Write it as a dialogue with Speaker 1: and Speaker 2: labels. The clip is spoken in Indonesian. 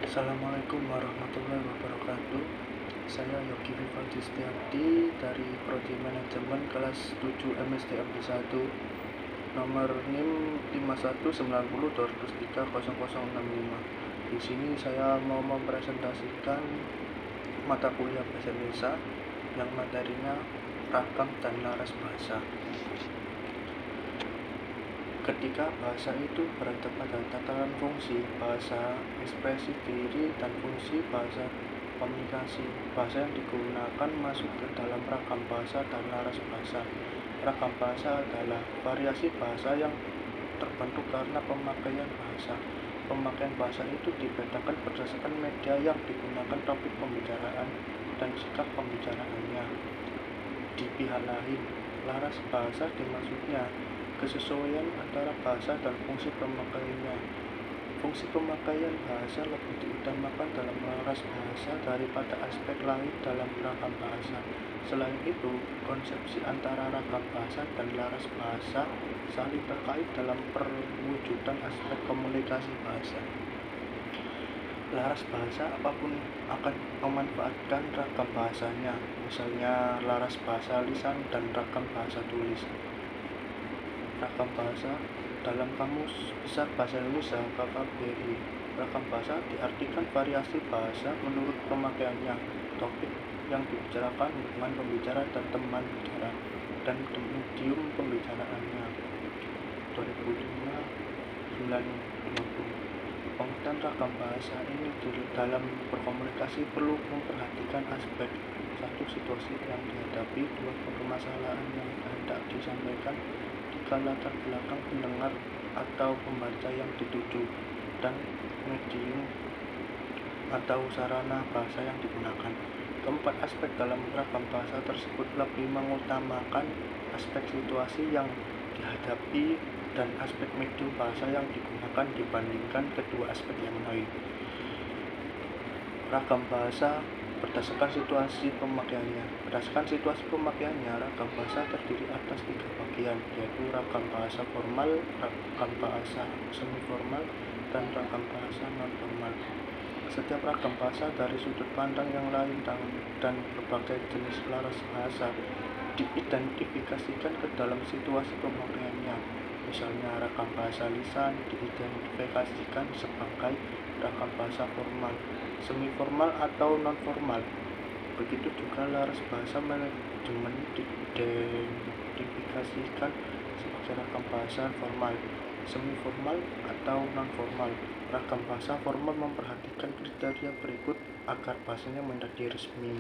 Speaker 1: Assalamualaikum warahmatullahi wabarakatuh. Saya Yogi Vivaldi Setiardi dari Prodi Manajemen kelas 7 MSDM 1, nomor NIM 5190203065. Di sini saya mau mempresentasikan mata kuliah Bahasa Indonesia yang materinya ragam dan laras bahasa. Ketika bahasa itu berada pada tataran fungsi bahasa, ekspresi diri, dan fungsi bahasa komunikasi, bahasa yang digunakan masuk ke dalam ragam bahasa dan laras bahasa. Ragam bahasa adalah variasi bahasa yang terbentuk karena pemakaian bahasa. Pemakaian bahasa itu dibedakan berdasarkan media yang digunakan, topik pembicaraan, dan sikap pembicaraannya. Di pihak lain, laras bahasa dimaksudnya kesesuaian antara bahasa dan fungsi pemakaiannya. Fungsi pemakaian bahasa lebih diutamakan dalam laras bahasa daripada aspek lain dalam ragam bahasa. Selain itu, konsepsi antara ragam bahasa dan laras bahasa saling terkait dalam perwujudan aspek komunikasi bahasa. Laras bahasa apapun akan memanfaatkan ragam bahasanya, misalnya laras bahasa lisan dan ragam bahasa tulis. Ragam bahasa dalam Kamus Besar Bahasa Indonesia (KKBI). Ragam bahasa diartikan variasi bahasa menurut pemakaiannya, topik yang dibicarakan, lingkungan pembicara dan teman bicara, dan medium pembicaraannya. 2005-950. Pengertian ragam bahasa ini dalam berkomunikasi perlu memperhatikan aspek: 1. Situasi yang dihadapi, 2. permasalahan yang hendak disampaikan, 3. latar belakang pendengar atau pembaca yang dituju, dan medium atau sarana bahasa yang digunakan. Keempat aspek dalam ragam bahasa tersebut lebih mengutamakan aspek situasi yang dihadapi dan aspek medium bahasa yang digunakan dibandingkan kedua aspek yang lain. Ragam bahasa berdasarkan situasi pemakaiannya. Berdasarkan situasi pemakaiannya, ragam bahasa terdiri atas 3 bagian, yaitu ragam bahasa formal, ragam bahasa semi-formal, dan ragam bahasa non-formal. Setiap ragam bahasa dari sudut pandang yang lain dan berbagai jenis laras bahasa diidentifikasikan ke dalam situasi pemakaiannya. Misalnya, ragam bahasa lisan diidentifikasikan sebagai ragam bahasa formal, semi-formal, atau non-formal. Begitu juga laras bahasa manajemen diidentifikasikan sebagai ragam bahasa formal, semi-formal, atau non-formal. Ragam bahasa formal memperhatikan kriteria berikut agar bahasanya menjadi resmi.